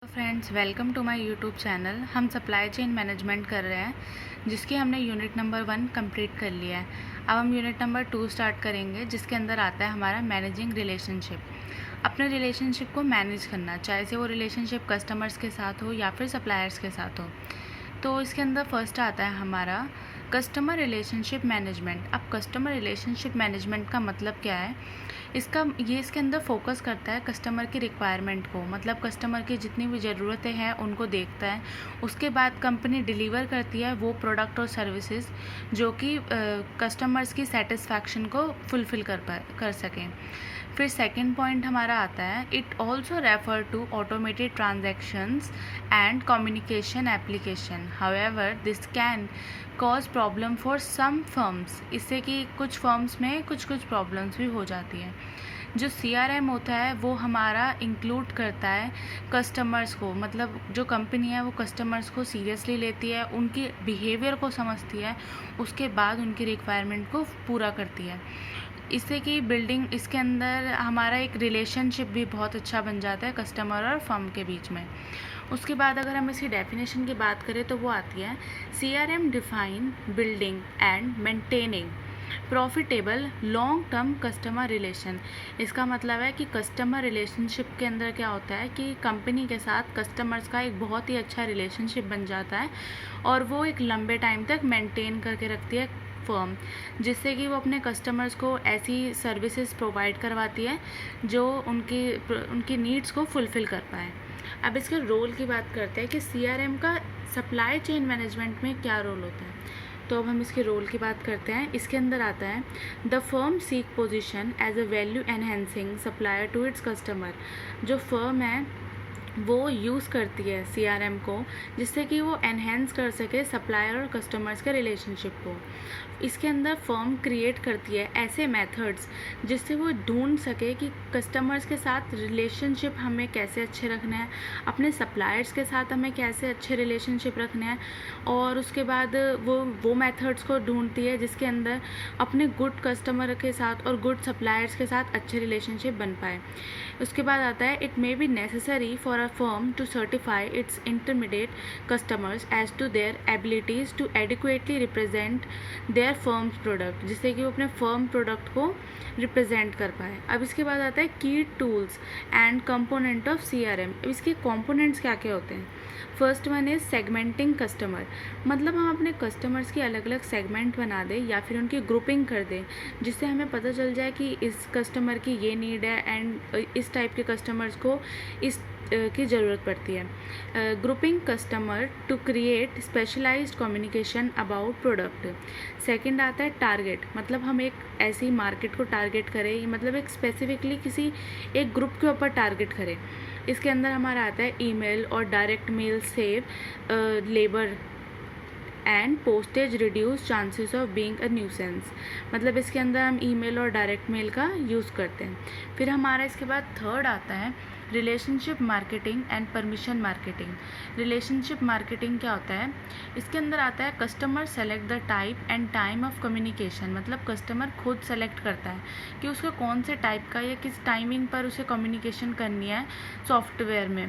Friends, welcome to my YouTube channel. हम supply chain management कर रहे हैं जिसकी हमने यूनिट नंबर 1 कंप्लीट कर लिया है। अब हम यूनिट नंबर 2 स्टार्ट करेंगे जिसके अंदर आता है हमारा मैनेजिंग रिलेशनशिप। अपने रिलेशनशिप को मैनेज करना, चाहे से वो रिलेशनशिप कस्टमर्स के साथ हो या फिर सप्लायर्स के साथ हो। तो इसके अंदर फर्स्ट आता है हमारा कस्टमर रिलेशनशिप मैनेजमेंट। अब कस्टमर रिलेशनशिप मैनेजमेंट का मतलब क्या है? इसके अंदर फोकस करता है कस्टमर की रिक्वायरमेंट को, मतलब कस्टमर की जितनी भी ज़रूरतें हैं उनको देखता है। उसके बाद कंपनी डिलीवर करती है वो प्रोडक्ट और सर्विसेज जो कि कस्टमर्स की सेटिस्फैक्शन को फुलफ़िल कर सकें। फिर सेकंड पॉइंट हमारा आता है, it also refer to automated transactions and communication application. However this can cause problem for some firms. इससे कि कुछ फर्म्स में कुछ प्रॉब्लम्स भी हो जाती हैं। जो CRM होता है वो हमारा इंक्लूड करता है कस्टमर्स को, मतलब जो कंपनी है वो कस्टमर्स को सीरियसली लेती है, उनकी बिहेवियर को समझती है, उसके बाद उनकी रिक्वायरमेंट को पूरा करती है। इससे कि बिल्डिंग इसके अंदर हमारा एक रिलेशनशिप भी बहुत अच्छा बन जाता है कस्टमर और फर्म के बीच में। उसके बाद अगर हम इसकी डेफिनेशन की बात करें तो वो आती है, CRM define building and maintaining profitable long term customer relation. इसका मतलब है कि कस्टमर रिलेशनशिप के अंदर क्या होता है कि कंपनी के साथ कस्टमर्स का एक बहुत ही अच्छा रिलेशनशिप बन जाता है और वो एक लंबे टाइम तक मेंटेन करके रखती है फर्म, जिससे कि वो अपने कस्टमर्स को ऐसी सर्विसेज प्रोवाइड करवाती है जो उनकी नीड्स को फुलफ़िल कर पाए। अब इसके रोल की बात करते हैं कि CRM का सप्लाई चेन मैनेजमेंट में क्या रोल होता है। तो अब हम इसके रोल की बात करते हैं। इसके अंदर आता है, the firm seek position as a value enhancing supplier to its customer. जो फर्म है वो यूज़ करती है CRM को जिससे कि वो एनहेंस कर सके सप्लायर और कस्टमर्स के रिलेशनशिप को। इसके अंदर फर्म क्रिएट करती है ऐसे मेथड्स जिससे वो ढूंढ सके कि कस्टमर्स के साथ रिलेशनशिप हमें कैसे अच्छे रखने हैं, अपने सप्लायर्स के साथ हमें कैसे अच्छे रिलेशनशिप रखने हैं, और उसके बाद वो मेथड्स को ढूंढती है जिसके अंदर अपने गुड कस्टमर के साथ और गुड सप्लायर्स के साथ अच्छे रिलेशनशिप बन पाए। उसके बाद आता है, it may be necessary for a firm to certify its intermediate customers as to their abilities to adequately represent their firm's product, जिससे कि वो अपने फर्म प्रोडक्ट को रिप्रेजेंट कर पाए। अब इसके बाद आता है की tools and component of CRM। अब इसके कंपोनेंट्स क्या क्या होते हैं? First one is segmenting customer, मतलब हम अपने कस्टमर्स की अलग अलग सेगमेंट बना दें या फिर उनकी ग्रुपिंग कर दें जिससे हमें पता चल जाए कि इस कस्टमर की ये नीड है एंड इस टाइप के कस्टमर्स को इस की ज़रूरत पड़ती है। Grouping customer to create specialized communication about product. Second आता है टारगेट, मतलब हम एक ऐसी मार्केट को टारगेट करें, मतलब एक स्पेसिफिकली किसी एक ग्रुप के ऊपर टारगेट करें। इसके अंदर हमारा आता है ईमेल और direct mail save labour and postage reduce chances of being a nuisance, मतलब इसके अंदर हम ईमेल और डायरेक्ट मेल का यूज़ करते हैं। फिर हमारा इसके बाद थर्ड आता है relationship marketing and permission marketing. Relationship marketing क्या होता है? इसके अंदर आता है customer select the type and time of communication, मतलब कस्टमर खुद सेलेक्ट करता है कि उसको कौन से टाइप का या किस टाइमिंग पर उसे कम्युनिकेशन करनी है सॉफ्टवेयर में।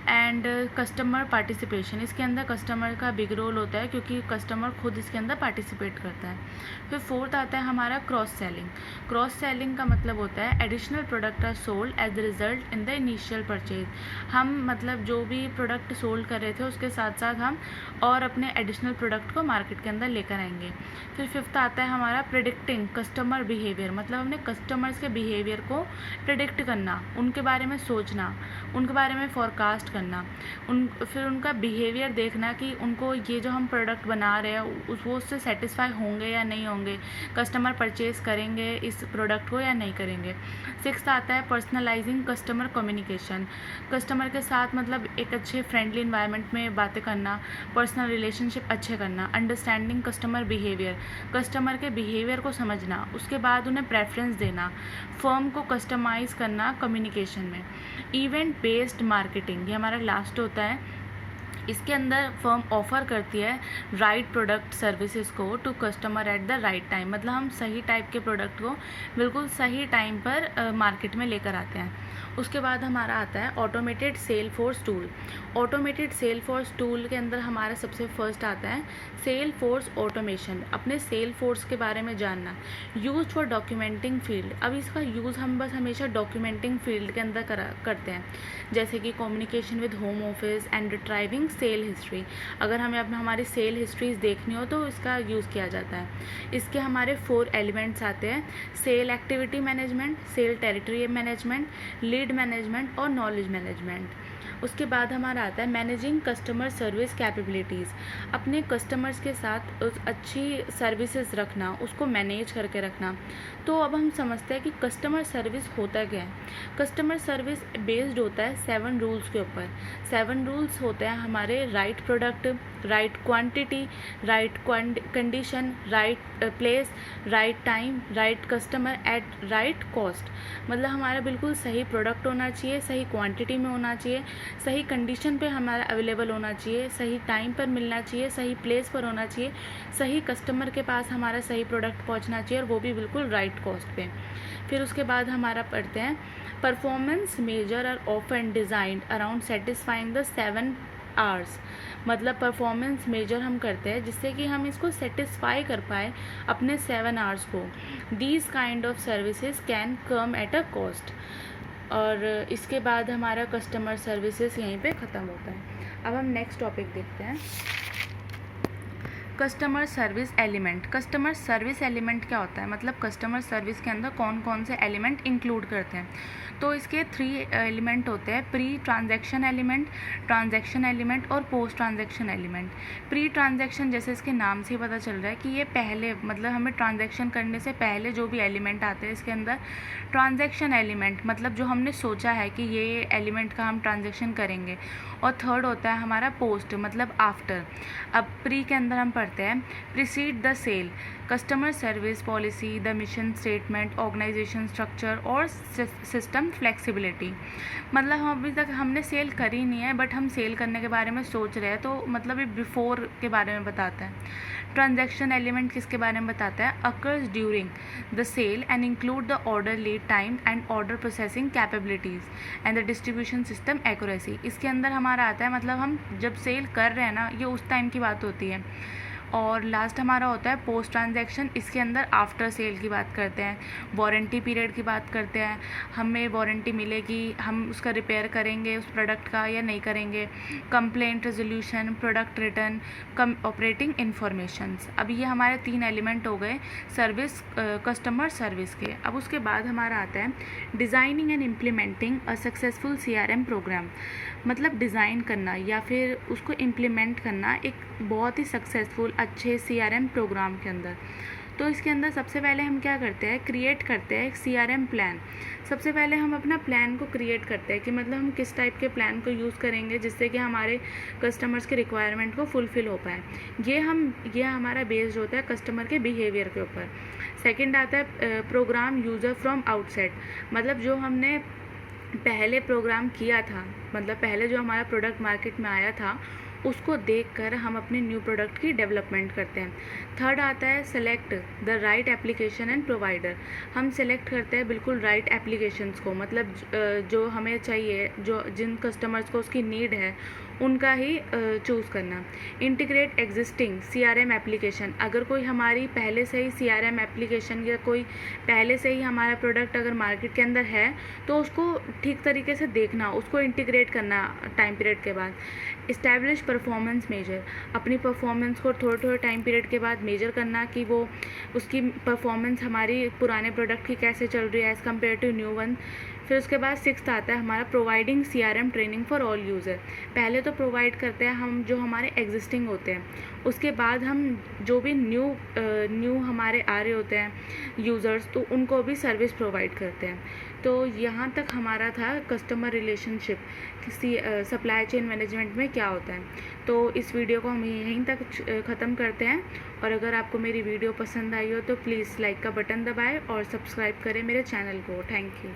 एंड कस्टमर पार्टिसिपेशन, इसके अंदर कस्टमर का बिग रोल होता है क्योंकि कस्टमर खुद इसके अंदर पार्टिसिपेट करता है। फिर फोर्थ आता है हमारा क्रॉस सेलिंग। क्रॉस सेलिंग का मतलब होता है additional product are sold as the result in the initial purchase. हम मतलब जो भी प्रोडक्ट सोल्ड कर रहे थे उसके साथ साथ हम और अपने एडिशनल प्रोडक्ट को मार्केट के अंदर लेकर आएंगे। फिर फिफ्थ आता है हमारा प्रिडिक्टिंग कस्टमर बिहेवियर, मतलब हमने कस्टमर्स के बिहेवियर को प्रिडिक्ट करना, उनके बारे में सोचना, उनके बारे में फॉरकास्ट करना, फिर उनका बिहेवियर देखना कि उनको ये जो हम प्रोडक्ट बना रहे हैं वो उससे सेटिस्फाई होंगे या नहीं होंगे, कस्टमर परचेज़ करेंगे इस प्रोडक्ट को या नहीं करेंगे। सिक्स्थ आता है पर्सनलाइजिंग कस्टमर कम्युनिकेशन, कस्टमर के साथ मतलब एक अच्छे फ्रेंडली इन्वायरमेंट में बातें करना, पर्सनल रिलेशनशिप अच्छे करना। अंडरस्टैंडिंग कस्टमर बिहेवियर, कस्टमर के बिहेवियर को समझना, उसके बाद उन्हें प्रेफरेंस देना, फर्म को कस्टमाइज़ करना कम्युनिकेशन में। इवेंट बेस्ड मार्केटिंग, ये हमारा लास्ट होता है। इसके अंदर फर्म ऑफ़र करती है राइट प्रोडक्ट सर्विसेज को to customer at the right time, मतलब हम सही टाइप के प्रोडक्ट को बिल्कुल सही टाइम पर मार्केट में लेकर आते हैं। उसके बाद हमारा आता है automated sale force tool. Automated sale force tool के अंदर हमारा सबसे फर्स्ट आता है सेल फोर्स ऑटोमेशन। अपने सेल फोर्स के बारे में जानना, यूज फॉर डॉक्यूमेंटिंग फील्ड। अब इसका यूज़ हम बस हमेशा डॉक्यूमेंटिंग फील्ड के अंदर करते हैं, जैसे कि communication with home office and retrieving sale history. अगर हमें अपना हमारी सेल हिस्ट्रीज देखनी हो तो इसका यूज़ किया जाता है। इसके हमारे 4 एलिमेंट्स आते हैं, sale activity management, sale territory management, lead management और नॉलेज मैनेजमेंट। उसके बाद हमारा आता है मैनेजिंग कस्टमर सर्विस कैपेबिलिटीज़। अपने कस्टमर्स के साथ उस अच्छी सर्विसेज रखना, उसको मैनेज करके रखना। तो अब हम समझते हैं कि कस्टमर सर्विस होता क्या है। कस्टमर सर्विस बेस्ड होता है 7 रूल्स के ऊपर। 7 रूल्स होते हैं हमारे right product, right quantity, right condition, right place, right time, right customer at right cost. मतलब हमारा बिल्कुल सही प्रोडक्ट होना चाहिए, सही क्वांटिटी में होना चाहिए, सही कंडीशन पे हमारा अवेलेबल होना चाहिए, सही टाइम पर मिलना चाहिए, सही प्लेस पर होना चाहिए, सही कस्टमर के पास हमारा सही प्रोडक्ट पहुंचना चाहिए और वो भी बिल्कुल राइट कॉस्ट पे। फिर उसके बाद हमारा पढ़ते हैं performance measure are often designed around satisfying the 7 hours. मतलब परफॉर्मेंस मेजर हम करते हैं जिससे कि हम इसको सेटिस्फाई कर पाए अपने 7 आवर्स को। These kind of services can come at a cost. और इसके बाद हमारा कस्टमर सर्विसेज यहीं पे ख़त्म होता है। अब हम नेक्स्ट टॉपिक देखते हैं, customer service element. Customer service element क्या होता है, मतलब कस्टमर सर्विस के अंदर कौन कौन से एलिमेंट इंक्लूड करते हैं। तो इसके 3 एलिमेंट होते हैं, pre transaction element, transaction element और post transaction element. Pre transaction जैसे इसके नाम से ही पता चल रहा है कि ये पहले, मतलब हमें ट्रांजैक्शन करने से पहले जो भी एलिमेंट आते हैं इसके अंदर ट्रांजैक्शन एलिमेंट, मतलब जो हमने सोचा है कि ये एलिमेंट का हम ट्रांजैक्शन करेंगे। और थर्ड होता है हमारा पोस्ट, मतलब आफ्टर। अब प्री के अंदर हम पढ़ते हैं precede the sale, customer service policy, the mission statement, organization structure और सिस्टम फ्लेक्सिबिलिटी। मतलब हम अभी तक हमने सेल करी नहीं है बट हम सेल करने के बारे में सोच रहे हैं, तो मतलब ये बिफोर के बारे में बताता है। ट्रांजैक्शन एलिमेंट किसके बारे में बताता है, occurs during the sale and include the order lead time and order processing capabilities and the distribution system accuracy. इसके अंदर हमारा आता है, मतलब हम जब सेल कर रहे हैं ना, ये उस टाइम की बात होती है। और लास्ट हमारा होता है पोस्ट ट्रांजैक्शन। इसके अंदर आफ्टर सेल की बात करते हैं, वारंटी पीरियड की बात करते हैं, हमें वारंटी मिलेगी, हम उसका रिपेयर करेंगे उस प्रोडक्ट का या नहीं करेंगे, complaint resolution, product return, operating informations. अब ये हमारे 3 एलिमेंट हो गए सर्विस, कस्टमर सर्विस के। अब उसके बाद हमारा आता है designing and implementing a successful CRM programme. मतलब डिज़ाइन करना या फिर उसको इम्प्लीमेंट करना एक बहुत ही सक्सेसफुल अच्छे CRM प्रोग्राम के अंदर। तो इसके अंदर सबसे पहले हम क्या करते हैं, क्रिएट करते हैं एक CRM प्लान। सबसे पहले हम अपना प्लान को क्रिएट करते हैं कि मतलब हम किस टाइप के प्लान को यूज़ करेंगे जिससे कि हमारे कस्टमर्स के रिक्वायरमेंट को फुलफ़िल हो पाए। ये हमारा बेस्ड होता है कस्टमर के बिहेवियर के ऊपर। सेकंड आता है प्रोग्राम यूज़र फ्रॉम आउटसाइड। मतलब जो हमने पहले प्रोग्राम किया था, मतलब पहले जो हमारा प्रोडक्ट मार्केट में आया था उसको देखकर हम अपने न्यू प्रोडक्ट की डेवलपमेंट करते हैं। थर्ड आता है select the right application and provider. हम सेलेक्ट करते हैं बिल्कुल राइट एप्लीकेशंस को, मतलब जो हमें चाहिए, जो जिन कस्टमर्स को उसकी नीड है उनका ही चूज़ करना। Integrate existing CRM application. अगर कोई हमारी पहले से ही CRM एप्लीकेशन या कोई पहले से ही हमारा प्रोडक्ट अगर मार्केट के अंदर है तो उसको ठीक तरीके से देखना, उसको इंटीग्रेट करना टाइम पीरियड के बाद। Establish performance measure. अपनी परफॉर्मेंस को थोड़े थोड़े टाइम पीरियड के बाद मेजर करना कि वो उसकी परफॉर्मेंस हमारी पुराने प्रोडक्ट की कैसे चल रही है as compare to new one. फिर उसके बाद 6th आता है हमारा providing CRM training for all user. पहले तो प्रोवाइड करते हैं हम जो हमारे एग्जिस्टिंग होते हैं, उसके बाद हम जो भी न्यू हमारे आ रहे होते हैं यूज़र्स, तो उनको भी सर्विस प्रोवाइड करते हैं। तो यहाँ तक हमारा था कस्टमर रिलेशनशिप किसी सप्लाई चेन मैनेजमेंट में क्या होता है। तो इस वीडियो को हम यहीं तक ख़त्म करते हैं। और अगर आपको मेरी वीडियो पसंद आई हो तो प्लीज़ लाइक का बटन दबाएं और सब्सक्राइब करें मेरे चैनल को। Thank you.